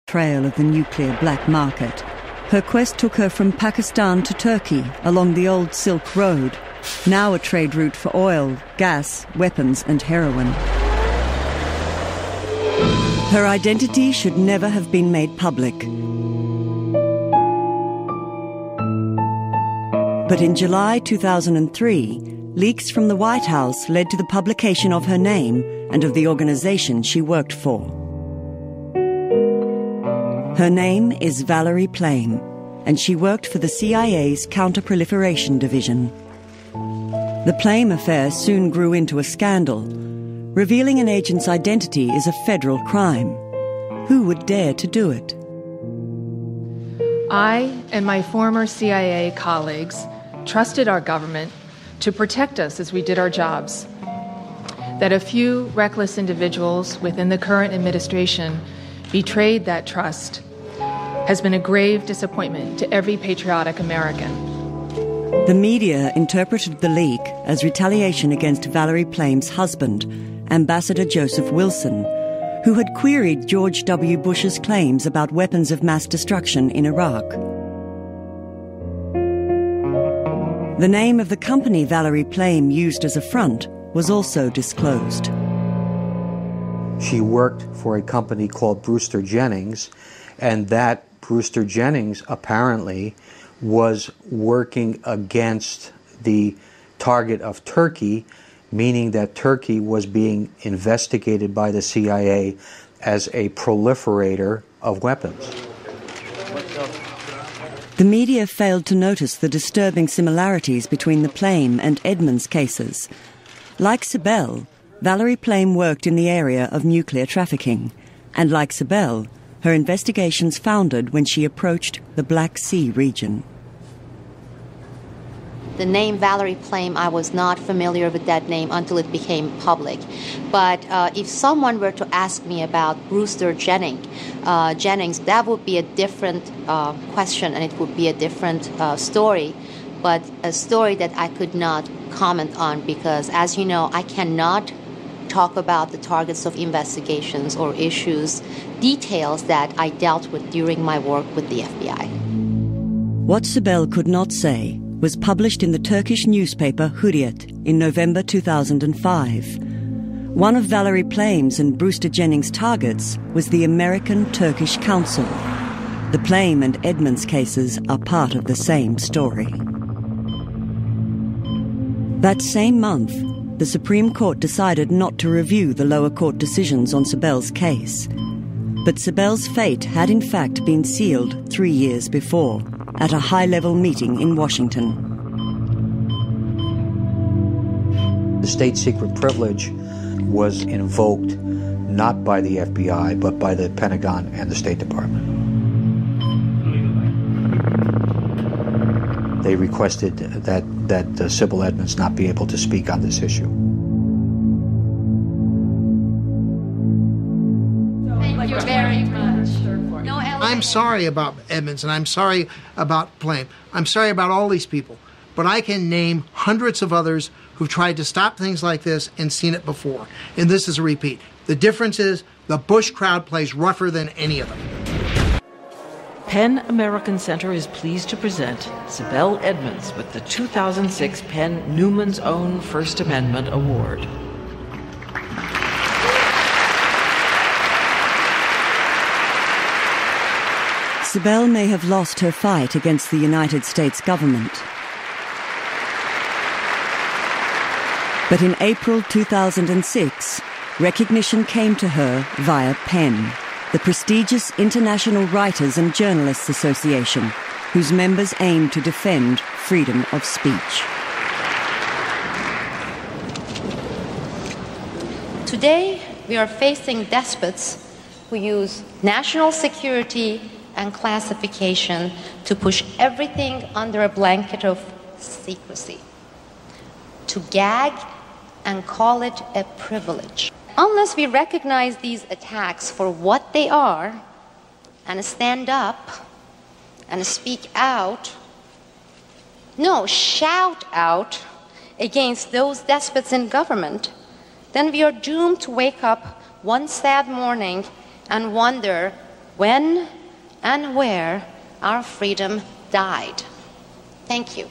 trail of the nuclear black market. Her quest took her from Pakistan to Turkey along the old Silk Road, now a trade route for oil, gas, weapons and heroin. Her identity should never have been made public. But in July 2003, leaks from the White House led to the publication of her name and of the organization she worked for. Her name is Valerie Plame, and she worked for the CIA's Counter-Proliferation Division. The Plame affair soon grew into a scandal. Revealing an agent's identity is a federal crime. Who would dare to do it? I and my former CIA colleagues trusted our government to protect us as we did our jobs. That a few reckless individuals within the current administration betrayed that trust has been a grave disappointment to every patriotic American. The media interpreted the leak as retaliation against Valerie Plame's husband, Ambassador Joseph Wilson, who had queried George W. Bush's claims about weapons of mass destruction in Iraq. The name of the company Valerie Plame used as a front was also disclosed. She worked for a company called Brewster Jennings, and that Brewster Jennings apparently was working against the target of Turkey, meaning that Turkey was being investigated by the CIA as a proliferator of weapons. The media failed to notice the disturbing similarities between the Plame and Edmonds cases. Like Sibel, Valerie Plame worked in the area of nuclear trafficking, and like Sibel, her investigations foundered when she approached the Black Sea region. The name Valerie Plame, I was not familiar with that name until it became public. But if someone were to ask me about Brewster Jennings, that would be a different question, and it would be a different story, but a story that I could not comment on because, as you know, I cannot talk about the targets of investigations or issues, details that I dealt with during my work with the FBI. What Sibel could not say was published in the Turkish newspaper Hürriyet in November 2005. One of Valerie Plame's and Brewster Jennings' targets was the American-Turkish Council. The Plame and Edmonds cases are part of the same story. That same month, the Supreme Court decided not to review the lower court decisions on Sibel's case. But Sibel's fate had in fact been sealed 3 years before, at a high-level meeting in Washington. The state secret privilege was invoked not by the FBI, but by the Pentagon and the State Department. They requested that Sybil Edmonds not be able to speak on this issue. Thank you very much. I'm sorry about Edmonds, and I'm sorry about Plame. I'm sorry about all these people. But I can name hundreds of others who've tried to stop things like this and seen it before. And this is a repeat. The difference is the Bush crowd plays rougher than any of them. Penn American Center is pleased to present Sibel Edmonds with the 2006 Penn Newman's Own First Amendment Award. Sibel may have lost her fight against the United States government. But in April 2006, recognition came to her via Penn, the prestigious International Writers and Journalists Association, whose members aim to defend freedom of speech. Today, we are facing despots who use national security and classification to push everything under a blanket of secrecy, to gag and call it a privilege. Unless we recognize these attacks for what they are and stand up and speak out, no, shout out against those despots in government, then we are doomed to wake up one sad morning and wonder when and where our freedom died. Thank you.